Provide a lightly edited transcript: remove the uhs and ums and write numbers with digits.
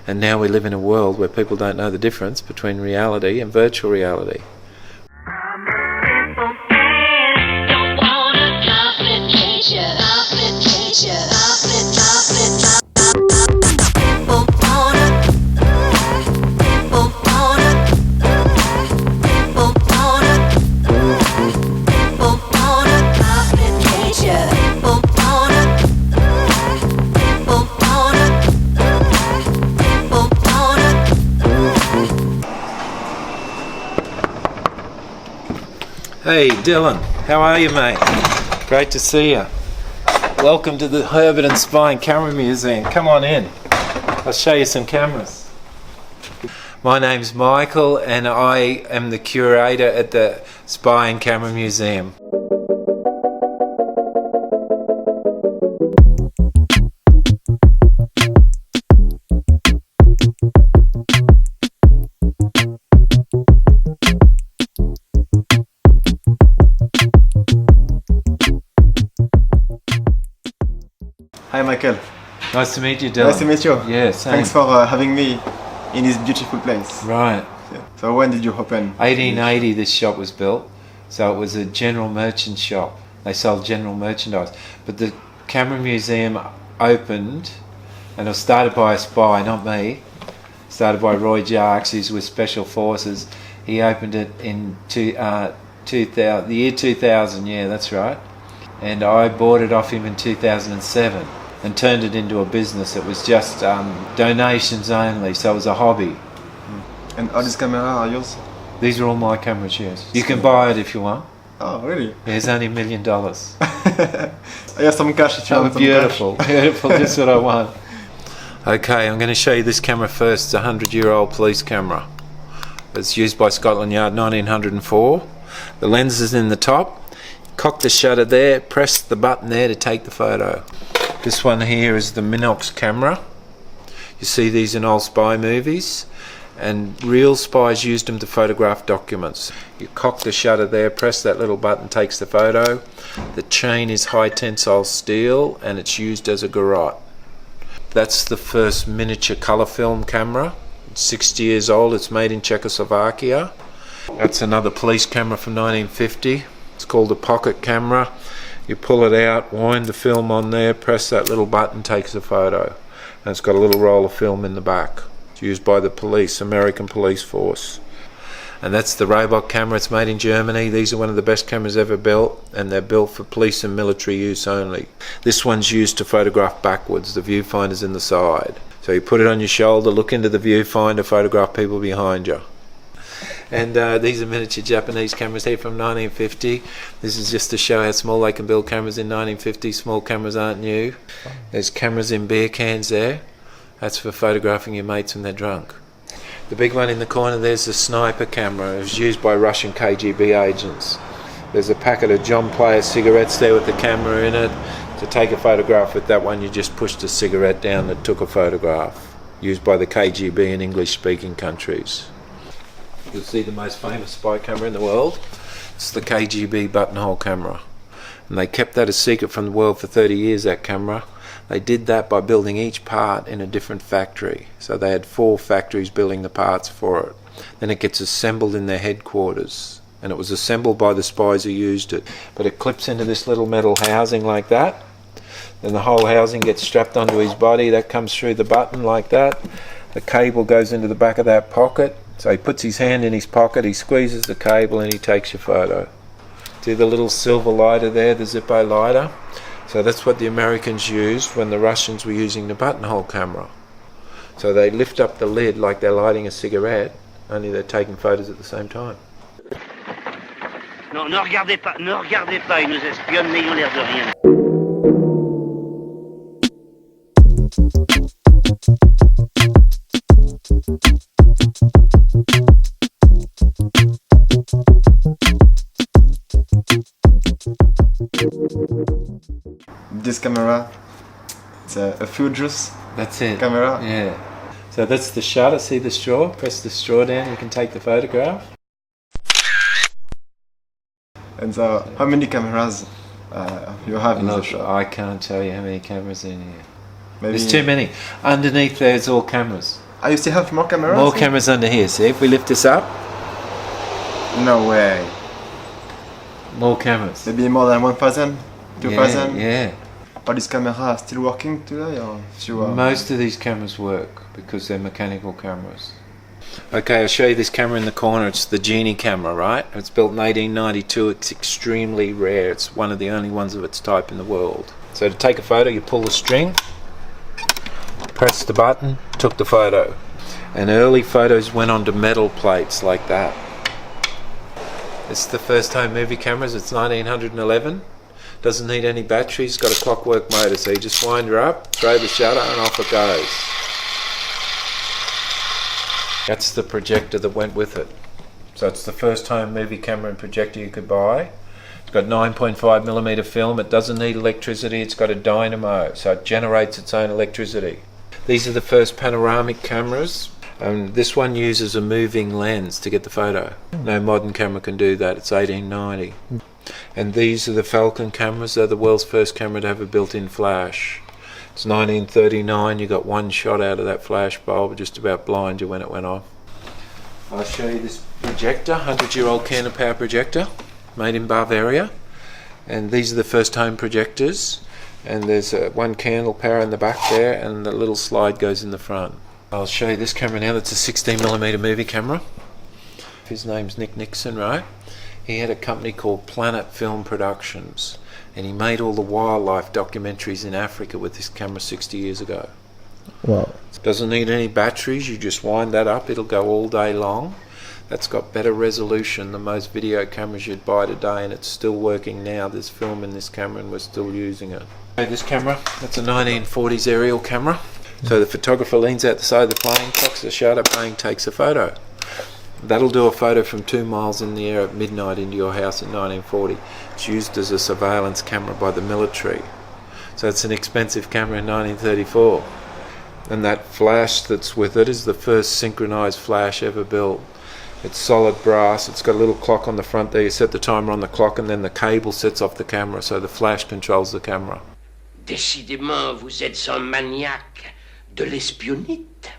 And now we live in a world where people don't know the difference between reality and virtual reality. Hey Dylan, how are you, mate? Great to see you. Welcome to the Herberton Spy and Camera Museum. Come on in. I'll show you some cameras. My name's Michael and I am the curator at the Spy and Camera Museum. Hi Michael. Nice to meet you, Dylan. Nice to meet you. Yeah, same. Thanks for having me in this beautiful place. Right. Yeah. So when did you open? 1880 this shop was built, so it was a general merchant shop. They sold general merchandise. But the Camera Museum opened, and it was started by a spy, not me. Started by Roy Jarks, who's with Special Forces. He opened it in the year 2000, yeah, that's right. And I bought it off him in 2007 and turned it into a business. It was just donations only, so it was a hobby. And all these cameras are yours? These are all my cameras, yes. You can buy it if you want. Oh, really? Yeah, it's only $1 million. I have some cash if you want some beautiful, cash. beautiful, just what I want. Okay, I'm going to show you this camera first. It's a 100-year-old police camera. It's used by Scotland Yard 1904. The lens is in the top. Cock the shutter there, press the button there to take the photo. This one here is the Minox camera. You see these in old spy movies, and real spies used them to photograph documents. You cock the shutter there, press that little button, takes the photo. The chain is high tensile steel and it's used as a garrote. That's the first miniature colour film camera. It's 60 years old, it's made in Czechoslovakia. That's another police camera from 1950. It's called a pocket camera. You pull it out, wind the film on there, press that little button, takes a photo. And it's got a little roll of film in the back. It's used by the police, American police force. And that's the robot camera. It's made in Germany. These are one of the best cameras ever built, and they're built for police and military use only. This one's used to photograph backwards. The viewfinder's in the side. So you put it on your shoulder, look into the viewfinder, photograph people behind you. And these are miniature Japanese cameras here from 1950. This is just to show how small they can build cameras in 1950. Small cameras aren't new. There's cameras in beer cans there. That's for photographing your mates when they're drunk. The big one in the corner there's the sniper camera. It was used by Russian KGB agents. There's a packet of John Player cigarettes there with the camera in it. To take a photograph with that one, you just pushed a cigarette down that took a photograph. Used by the KGB in English-speaking countries. You'll see the most famous spy camera in the world. It's the KGB buttonhole camera. And they kept that a secret from the world for 30 years, that camera. They did that by building each part in a different factory. So they had 4 factories building the parts for it. Then it gets assembled in their headquarters. And it was assembled by the spies who used it. But it clips into this little metal housing like that. Then the whole housing gets strapped onto his body. That comes through the button like that. The cable goes into the back of that pocket. So he puts his hand in his pocket, he squeezes the cable and he takes your photo. See the little silver lighter there, the Zippo lighter? So that's what the Americans used when the Russians were using the buttonhole camera. So they lift up the lid like they're lighting a cigarette, only they're taking photos at the same time. Non, ne regardez pas, ils nous espionnent, n'ayons l'air de rien. This camera, it's a fruit juice. That's it. Camera. Yeah. So that's the shutter. See the straw? Press the straw down. You can take the photograph. And so, how many cameras you have in the shop? I can't tell you how many cameras in here. Maybe There's too many. Underneath there's all cameras. Ah, you still have more cameras? More cameras under here. See, if we lift this up, No way. more cameras. Maybe more than 1,000? 2,000? Yeah. Are these cameras still working today? Or few, Most of these cameras work because they're mechanical cameras. Okay, I'll show you this camera in the corner. It's the Genie camera, right? It's built in 1892. It's extremely rare. It's one of the only ones of its type in the world. So to take a photo, you pull the string, press the button, took the photo. And early photos went onto metal plates like that. It's the first home movie cameras. It's 1911. Doesn't need any batteries. Got a clockwork motor. So you just wind her up, throw the shutter, and off it goes. That's the projector that went with it. So it's the first home movie camera and projector you could buy. It's got 9.5mm film. It doesn't need electricity. It's got a dynamo, so it generates its own electricity. These are the first panoramic cameras. This one uses a moving lens to get the photo. No modern camera can do that. It's 1890. And these are the Falcon cameras. They're the world's first camera to have a built-in flash. It's 1939. You got one shot out of that flash bulb, just about blind you when it went off. I'll show you this projector, 100-year-old Canon power projector, made in Bavaria. And these are the first home projectors. And there's one candle power in the back there, and the little slide goes in the front. I'll show you this camera now. That's a 16mm movie camera. His name's Nick Nixon, right? He had a company called Planet Film Productions, and he made all the wildlife documentaries in Africa with this camera 60 years ago. Wow. Doesn't need any batteries. You just wind that up. It'll go all day long. That's got better resolution than most video cameras you'd buy today, and it's still working now. There's film in this camera and we're still using it. Okay, this camera, that's a 1940s aerial camera. So the photographer leans out the side of the plane, cocks the shutter, bang, takes a photo. That'll do a photo from 2 miles in the air at midnight into your house in 1940. It's used as a surveillance camera by the military. So it's an expensive camera in 1934. And that flash that's with it is the first synchronized flash ever built. It's solid brass. It's got a little clock on the front there. You set the timer on the clock and then the cable sets off the camera, so the flash controls the camera. Décidément, vous êtes un maniaque de l'espionnite.